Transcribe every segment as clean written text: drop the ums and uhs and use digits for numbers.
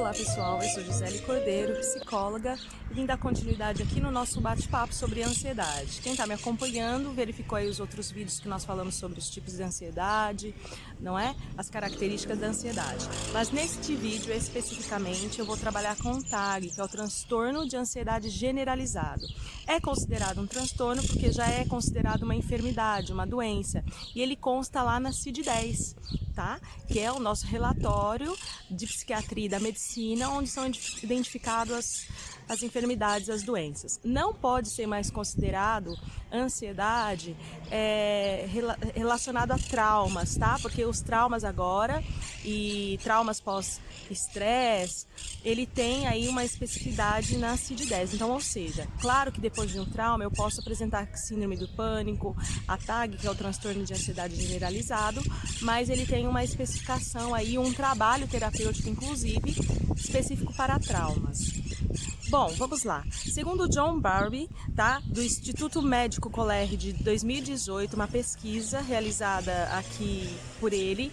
Olá pessoal, eu sou Gisele Cordeiro, psicóloga, e vim dar continuidade aqui no nosso bate-papo sobre ansiedade. Quem está me acompanhando verificou aí os outros vídeos que nós falamos sobre os tipos de ansiedade, não é? As características da ansiedade. Mas neste vídeo especificamente eu vou trabalhar com o TAG, que é o transtorno de ansiedade generalizado. É considerado um transtorno porque já é considerado uma enfermidade, uma doença, e ele consta lá na CID-10, tá? Que é o nosso relatório de psiquiatria e da medicina, onde são identificadas as enfermidades, as doenças. Não pode ser mais considerado ansiedade relacionado a traumas, tá? Porque os traumas agora e traumas pós-estresse, ele tem aí uma especificidade na CID-10. Então, ou seja, claro que depois de um trauma eu posso apresentar síndrome do pânico, a TAG, que é o transtorno de ansiedade generalizado, mas ele tem uma especificação aí, um trabalho terapêutico, inclusive, específico para traumas. Bom, vamos lá. Segundo John Bowlby, tá, do Instituto Médico Colleghi de 2018, uma pesquisa realizada aqui por ele,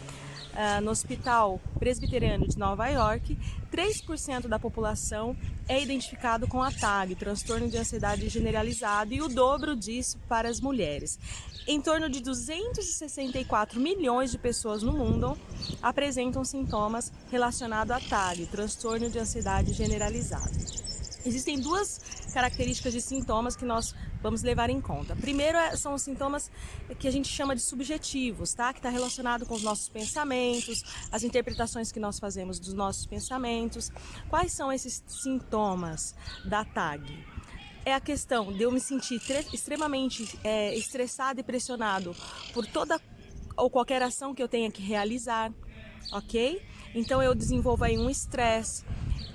no Hospital Presbiteriano de Nova York, 3% da população é identificado com a TAG, transtorno de ansiedade generalizado, e o dobro disso para as mulheres. Em torno de 264 milhões de pessoas no mundo apresentam sintomas relacionados à TAG, transtorno de ansiedade generalizado. Existem duas características de sintomas que nós vamos levar em conta. Primeiro são os sintomas que a gente chama de subjetivos, tá? Que está relacionado com os nossos pensamentos, as interpretações que nós fazemos dos nossos pensamentos. Quais são esses sintomas da TAG? É a questão de eu me sentir extremamente estressado e pressionado por toda ou qualquer ação que eu tenha que realizar, ok? Então eu desenvolvo aí um estresse.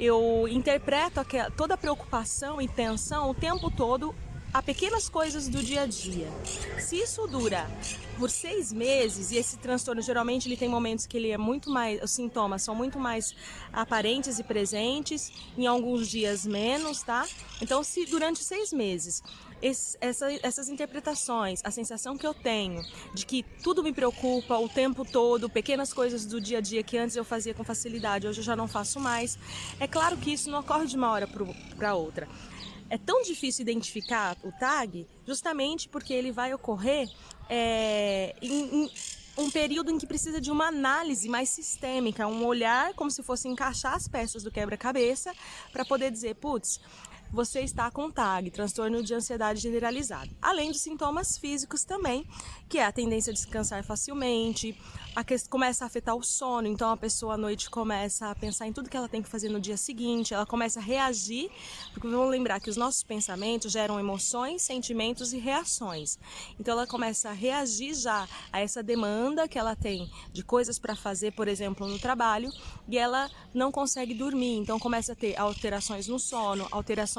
Eu interpreto toda a preocupação e tensão o tempo todo a pequenas coisas do dia a dia. Se isso dura por 6 meses, e esse transtorno geralmente ele tem momentos que ele é muito mais, os sintomas são muito mais aparentes e presentes, em alguns dias menos, tá? Então, se durante 6 meses essas interpretações, a sensação que eu tenho de que tudo me preocupa o tempo todo, pequenas coisas do dia a dia que antes eu fazia com facilidade, hoje eu já não faço mais, é claro que isso não ocorre de uma hora para outra. É tão difícil identificar o TAG justamente porque ele vai ocorrer em um período em que precisa de uma análise mais sistêmica, um olhar como se fosse encaixar as peças do quebra-cabeça para poder dizer, putz, você está com TAG, transtorno de ansiedade generalizado. Além dos sintomas físicos também, que é a tendência a descansar facilmente, começa a afetar o sono, então a pessoa à noite começa a pensar em tudo que ela tem que fazer no dia seguinte, ela começa a reagir, porque vamos lembrar que os nossos pensamentos geram emoções, sentimentos e reações. Então ela começa a reagir já a essa demanda que ela tem de coisas para fazer, por exemplo, no trabalho, e ela não consegue dormir, então começa a ter alterações no sono, alterações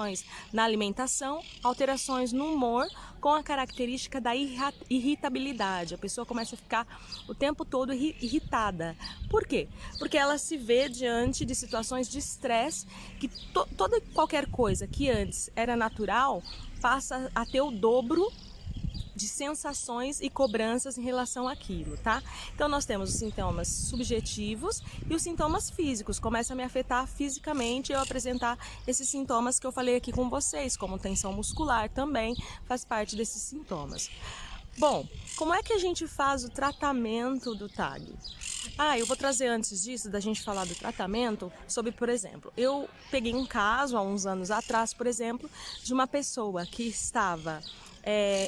na alimentação, alterações no humor, com a característica da irritabilidade. A pessoa começa a ficar o tempo todo irritada. Por quê? Porque ela se vê diante de situações de estresse que toda e qualquer coisa que antes era natural passa a ter o dobro de sensações e cobranças em relação àquilo, tá? Então nós temos os sintomas subjetivos e os sintomas físicos. Começa a me afetar fisicamente eu apresentar esses sintomas que eu falei aqui com vocês, como tensão muscular também faz parte desses sintomas. Bom, como é que a gente faz o tratamento do TAG? Eu vou trazer antes disso, da gente falar do tratamento, sobre, por exemplo, eu peguei um caso há uns anos atrás, por exemplo, de uma pessoa que estava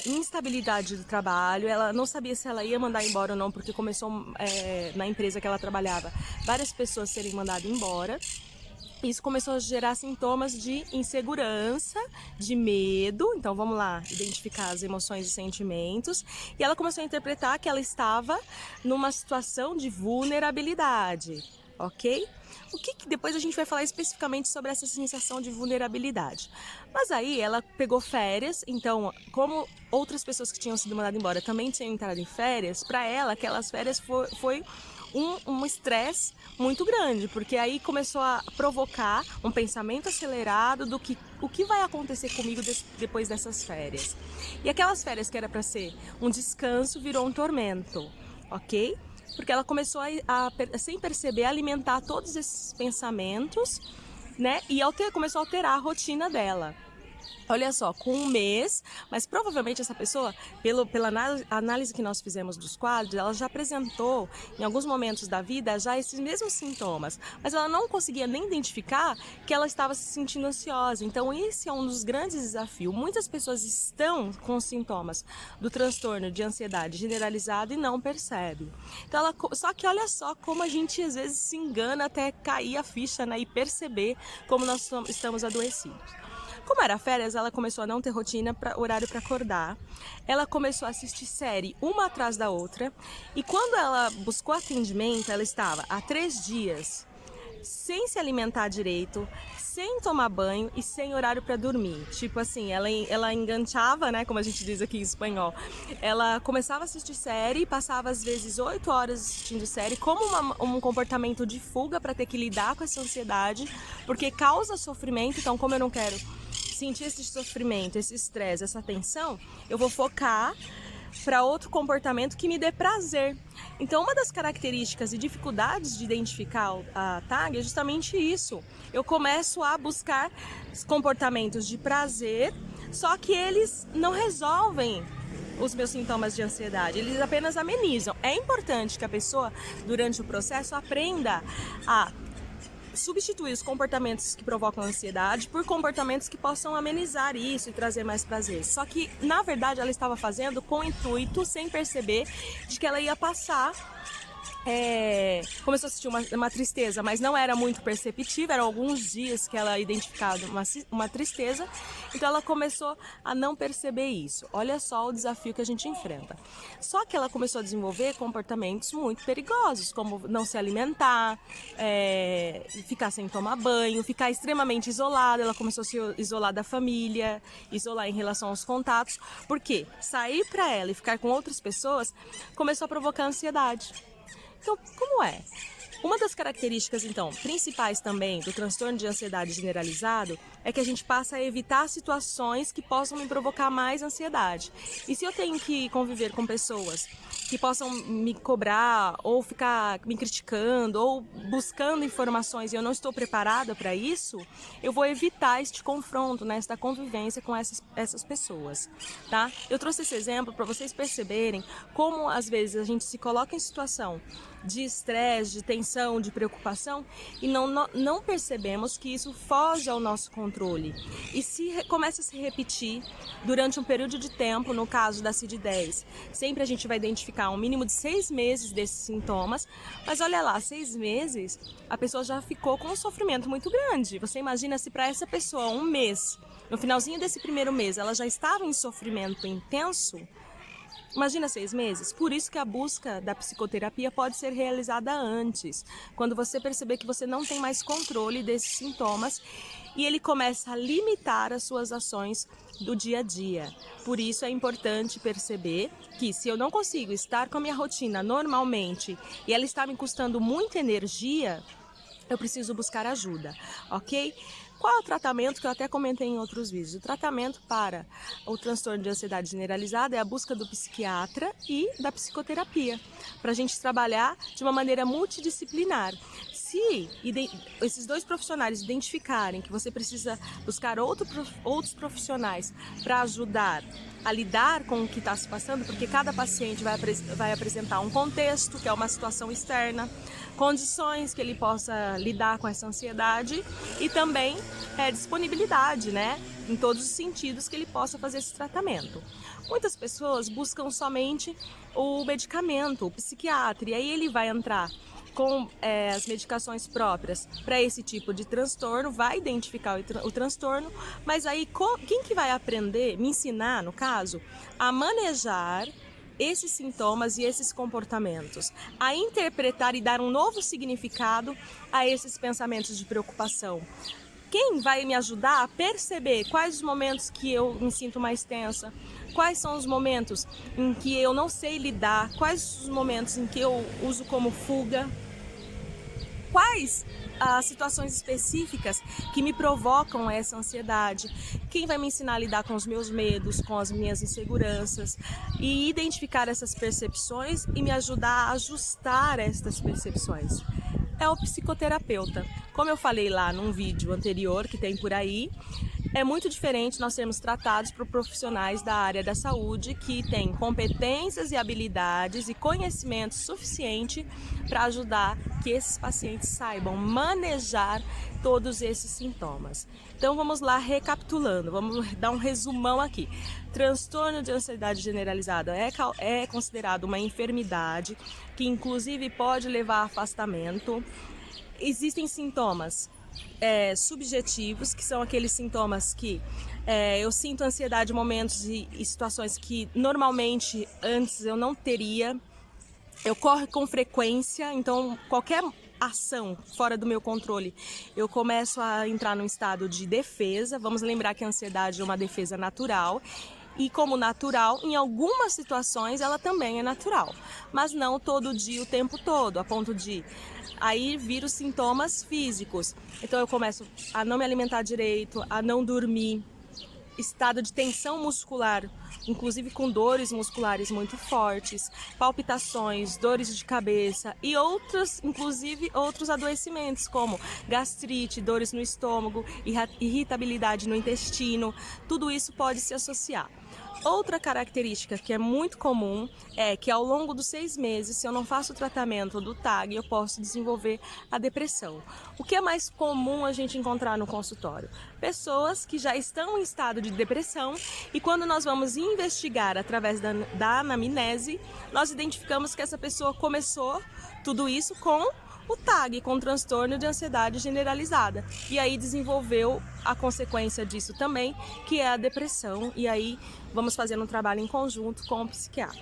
instabilidade do trabalho, ela não sabia se ela ia mandar embora ou não, porque começou na empresa que ela trabalhava, várias pessoas serem mandadas embora. Isso começou a gerar sintomas de insegurança, de medo. Então vamos lá, identificar as emoções e sentimentos. E ela começou a interpretar que ela estava numa situação de vulnerabilidade, ok? O que depois a gente vai falar especificamente sobre essa sensação de vulnerabilidade. Mas aí ela pegou férias, então como outras pessoas que tinham sido mandadas embora também tinham entrado em férias, para ela aquelas férias foi um estresse muito grande, porque aí começou a provocar um pensamento acelerado do que o que vai acontecer comigo depois dessas férias. E aquelas férias que era para ser um descanso virou um tormento, ok? Porque ela começou sem perceber, alimentar todos esses pensamentos, né? E começou a alterar a rotina dela. Olha só, com um mês, mas provavelmente essa pessoa, pela análise que nós fizemos dos quadros, ela já apresentou em alguns momentos da vida já esses mesmos sintomas, mas ela não conseguia nem identificar que ela estava se sentindo ansiosa. Então esse é um dos grandes desafios. Muitas pessoas estão com sintomas do transtorno de ansiedade generalizado e não percebem. Então só que olha só como a gente às vezes se engana até cair a ficha, né, e perceber como nós estamos adoecidos. Como era férias, ela começou a não ter rotina, horário para acordar. Ela começou a assistir série uma atrás da outra. E quando ela buscou atendimento, ela estava há 3 dias sem se alimentar direito, sem tomar banho e sem horário para dormir. Tipo assim, ela enganchava, né, como a gente diz aqui em espanhol. Ela começava a assistir série, passava às vezes 8 horas assistindo série, como um comportamento de fuga para ter que lidar com essa ansiedade, porque causa sofrimento. Então, como eu não quero sentir esse sofrimento, esse estresse, essa tensão, eu vou focar para outro comportamento que me dê prazer. Então, uma das características e dificuldades de identificar a TAG é justamente isso. Eu começo a buscar comportamentos de prazer, só que eles não resolvem os meus sintomas de ansiedade, eles apenas amenizam. É importante que a pessoa, durante o processo, aprenda a substituir os comportamentos que provocam ansiedade por comportamentos que possam amenizar isso e trazer mais prazer. Só que, na verdade, ela estava fazendo com o intuito, sem perceber, de que ela ia passar. Começou a sentir uma tristeza, mas não era muito perceptível, eram alguns dias que ela identificava uma tristeza, então ela começou a não perceber isso. Olha só o desafio que a gente enfrenta. Só que ela começou a desenvolver comportamentos muito perigosos, como não se alimentar, ficar sem tomar banho, ficar extremamente isolada. Ela começou a se isolar da família, isolar em relação aos contatos, porque sair para ela e ficar com outras pessoas começou a provocar ansiedade. Então, como é? Uma das características, então, principais também do transtorno de ansiedade generalizado é que a gente passa a evitar situações que possam me provocar mais ansiedade. E se eu tenho que conviver com pessoas que possam me cobrar ou ficar me criticando ou buscando informações e eu não estou preparada para isso, eu vou evitar este confronto, né, esta convivência com essas pessoas, tá? Eu trouxe esse exemplo para vocês perceberem como às vezes a gente se coloca em situação de estresse, de tensão, de preocupação e não percebemos que isso foge ao nosso controle e começa a se repetir durante um período de tempo. No caso da CID-10, sempre a gente vai identificar um mínimo de 6 meses desses sintomas, mas olha lá, 6 meses a pessoa já ficou com um sofrimento muito grande. Você imagina se para essa pessoa um mês, no finalzinho desse primeiro mês, ela já estava em sofrimento intenso. Imagina 6 meses. Por isso que a busca da psicoterapia pode ser realizada antes, quando você perceber que você não tem mais controle desses sintomas e ele começa a limitar as suas ações do dia a dia. Por isso é importante perceber que se eu não consigo estar com a minha rotina normalmente e ela está me custando muita energia, eu preciso buscar ajuda, ok? Qual é o tratamento que eu até comentei em outros vídeos? O tratamento para o transtorno de ansiedade generalizada é a busca do psiquiatra e da psicoterapia, para a gente trabalhar de uma maneira multidisciplinar. Se esses dois profissionais identificarem que você precisa buscar outros profissionais para ajudar a lidar com o que está se passando, porque cada paciente vai apresentar um contexto, que é uma situação externa, condições que ele possa lidar com essa ansiedade e também disponibilidade, né, em todos os sentidos que ele possa fazer esse tratamento. Muitas pessoas buscam somente o medicamento, o psiquiatra, e aí ele vai entrar com as medicações próprias para esse tipo de transtorno, vai identificar o transtorno, mas aí quem que vai aprender, me ensinar, no caso, a manejar esses sintomas e esses comportamentos, a interpretar e dar um novo significado a esses pensamentos de preocupação. Quem vai me ajudar a perceber quais os momentos que eu me sinto mais tensa, quais são os momentos em que eu não sei lidar, quais os momentos em que eu uso como fuga, quais as situações específicas que me provocam essa ansiedade, quem vai me ensinar a lidar com os meus medos, com as minhas inseguranças e identificar essas percepções e me ajudar a ajustar estas percepções. É o psicoterapeuta. Como eu falei lá num vídeo anterior que tem por aí, é muito diferente nós sermos tratados por profissionais da área da saúde que têm competências e habilidades e conhecimento suficiente para ajudar que esses pacientes saibam manejar todos esses sintomas. Então vamos lá recapitulando, vamos dar um resumão aqui. Transtorno de ansiedade generalizada é considerado uma enfermidade que inclusive pode levar a afastamento. Existem sintomas subjetivos, que são aqueles sintomas que eu sinto ansiedade em momentos e situações que normalmente antes eu não teria. Ocorre com frequência, então qualquer ação fora do meu controle, eu começo a entrar num estado de defesa. Vamos lembrar que a ansiedade é uma defesa natural. E como natural, em algumas situações ela também é natural, mas não todo dia, o tempo todo, a ponto de aí vir os sintomas físicos. Então eu começo a não me alimentar direito, a não dormir, estado de tensão muscular, inclusive com dores musculares muito fortes, palpitações, dores de cabeça e inclusive outros adoecimentos como gastrite, dores no estômago, irritabilidade no intestino, tudo isso pode se associar. Outra característica que é muito comum é que ao longo dos 6 meses, se eu não faço o tratamento do TAG, eu posso desenvolver a depressão. O que é mais comum a gente encontrar no consultório? Pessoas que já estão em estado de depressão e quando nós vamos investigar através da anamnese, nós identificamos que essa pessoa começou tudo isso com o TAG, com transtorno de ansiedade generalizada. E aí desenvolveu a consequência disso também, que é a depressão. E aí vamos fazendo um trabalho em conjunto com o psiquiatra.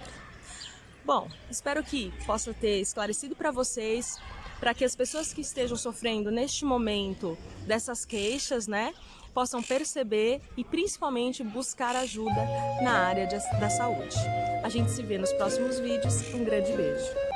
Bom, espero que possa ter esclarecido para vocês, para que as pessoas que estejam sofrendo neste momento dessas queixas, possam perceber e principalmente buscar ajuda na área da saúde. A gente se vê nos próximos vídeos. Um grande beijo.